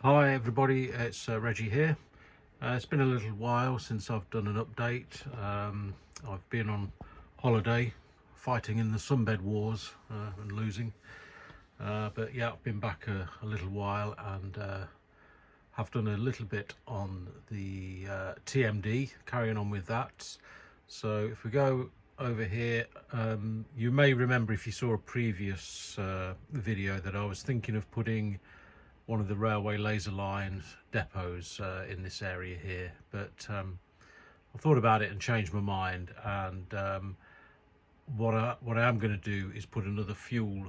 Hi everybody, it's Reggie here. It's been a little while since I've done an update. I've been on holiday fighting in the sunbed wars and losing. But yeah, I've been back a little while and have done a little bit on the TMD, carrying on with that. So if we go over here, you may remember if you saw a previous video that I was thinking of putting one of the railway laser line depots in this area here, but I thought about it and changed my mind, and what I am going to do is put another fuel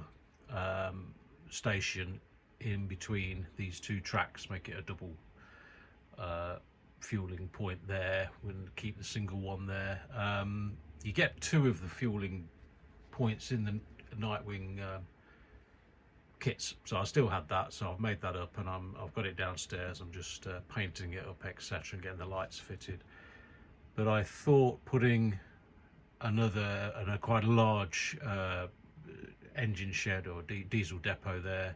station in between these two tracks, make it a double fueling point there and keep the single one there. You get two of the fueling points in the Nightwing kits, so I still had that, so I've made that up and I've got it downstairs. I'm just painting it up, etc., and getting the lights fitted. But I thought putting another and a quite large engine shed or diesel depot there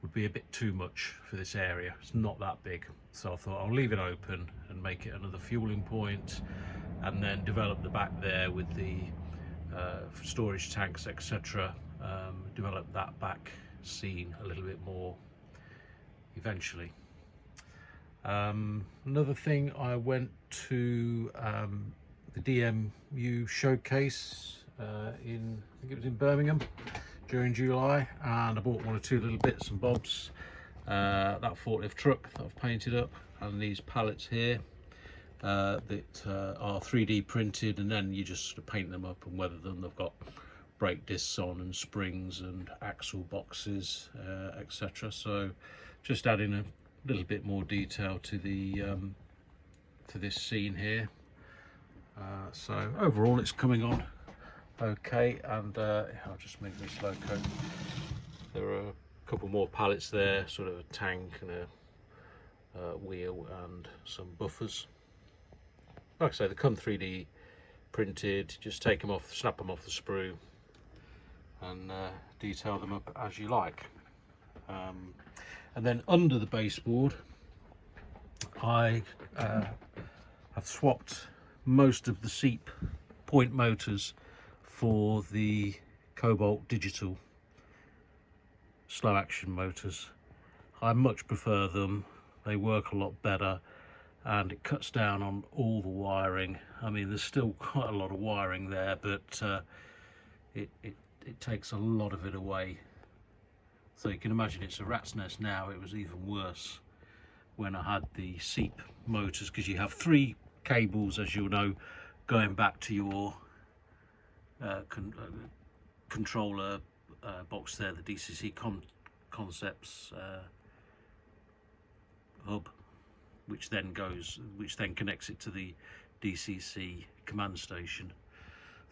would be a bit too much for this area. It's not that big, so I thought I'll leave it open and make it another fueling point, and then develop the back there with the storage tanks, etc. Develop that back scene a little bit more eventually. Another thing, I went to the DMU showcase in, I think it was in Birmingham during July, and I bought one or two little bits and bobs. That forklift truck that I've painted up, and these pallets here that are 3D printed, and then you just sort of paint them up and weather them. They've got brake discs on and springs and axle boxes, etc. So just adding a little bit more detail to the to this scene here. So overall it's coming on okay, and I'll just make this loco. There are a couple more pallets there, sort of a tank and a wheel and some buffers. Like I say, they come 3D printed. Just take them off, snap them off the sprue, and detail them up as you like. And then under the baseboard, I have swapped most of the seat point motors for the Cobalt digital slow action motors. I much prefer them. They work a lot better, and it cuts down on all the wiring. I mean, there's still quite a lot of wiring there, but it takes a lot of it away. So you can imagine it's a rat's nest now. It was even worse when I had the seat motors, because you have three cables, as you'll know, going back to your controller box there, the DCC Concepts hub, which then connects it to the DCC command station.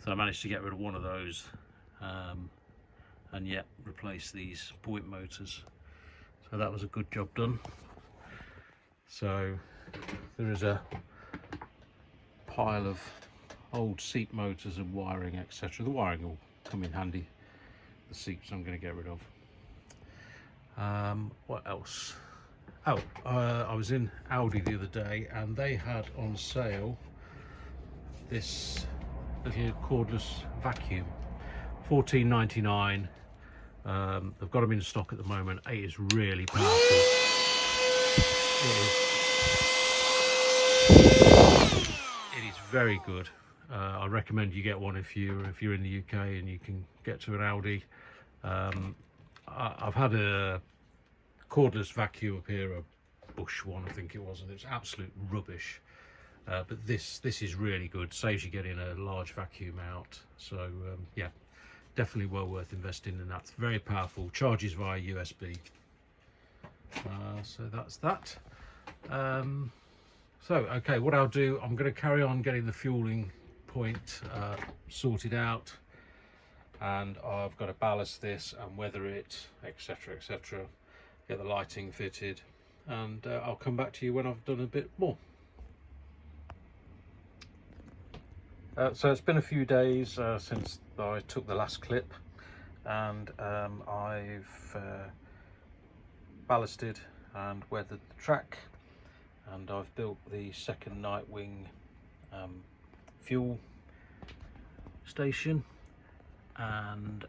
So I managed to get rid of one of those, and yet replace these point motors. So that was a good job done. So there is a pile of old seat motors and wiring, etc. The wiring will come in handy. The seats I'm going to get rid of. What else? Oh, I was in Audi the other day, and they had on sale this little cordless vacuum, $14.99. They've got them in stock at the moment. It is really powerful. It is very good. I recommend you get one if you're in the UK and you can get to an Audi. I've had a cordless vacuum up here, a Bush one I think it was, and it's absolute rubbish. But this is really good. Saves you getting a large vacuum out. So yeah, definitely well worth investing in that. It's very powerful, charges via USB. So that's that. So okay, what I'll do, I'm going to carry on getting the fueling point sorted out, and I've got to ballast this and weather it, etc., etc., get the lighting fitted, and I'll come back to you when I've done a bit more. So it's been a few days since I took the last clip, and I've ballasted and weathered the track, and I've built the second Nightwing fuel station, and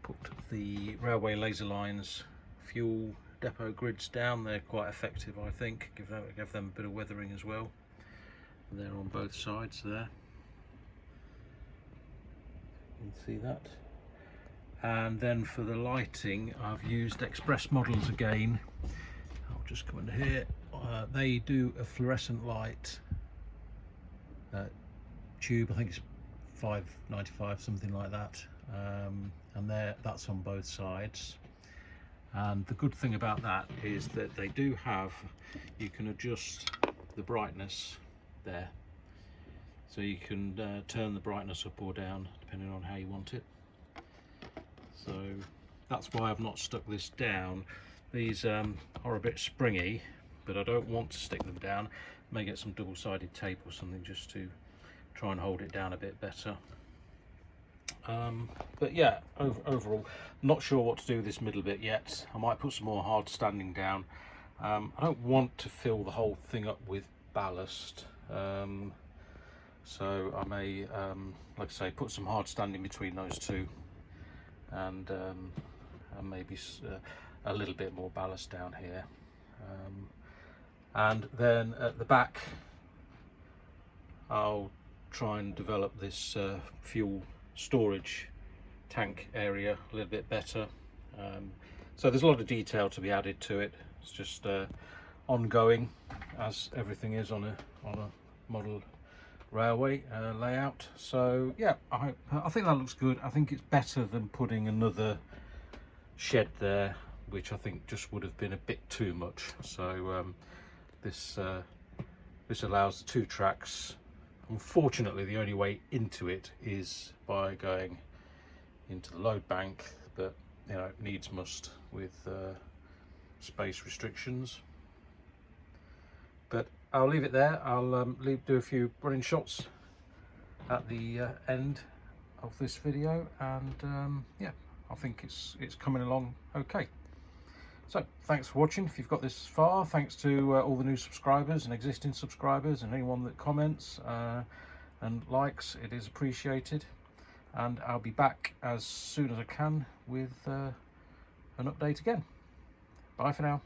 put the railway laser lines fuel depot grids down. They're quite effective, I think. Give them a bit of weathering as well. And they're on both sides there. You can see that. And then for the lighting, I've used Express Models again. I'll just come into here. They do a fluorescent light tube. I think it's $5.95, something like that. And that's on both sides. And the good thing about that is that they do have, you can adjust the brightness there, so you can turn the brightness up or down depending on how you want it. So that's why I've not stuck this down. These are a bit springy, but I don't want to stick them down. May get some double-sided tape or something just to try and hold it down a bit better. But yeah, overall, not sure what to do with this middle bit yet. I might put some more hard standing down. I don't want to fill the whole thing up with ballast, so I may, like I say, put some hard standing between those two, and maybe a little bit more ballast down here. And then at the back, I'll try and develop this fuel storage tank area a little bit better. So there's a lot of detail to be added to it. It's just ongoing, as everything is on a model railway layout. So yeah, I think that looks good. I think it's better than putting another shed there, which I think just would have been a bit too much. So this allows the 2 tracks. Unfortunately, the only way into it is by going into the load bank, but you know, needs must with space restrictions. But I'll leave it there. I'll do a few running shots at the end of this video, and yeah, I think it's coming along okay. So thanks for watching. If you've got this far, thanks to all the new subscribers and existing subscribers, and anyone that comments and likes, it is appreciated. And I'll be back as soon as I can with an update again. Bye for now.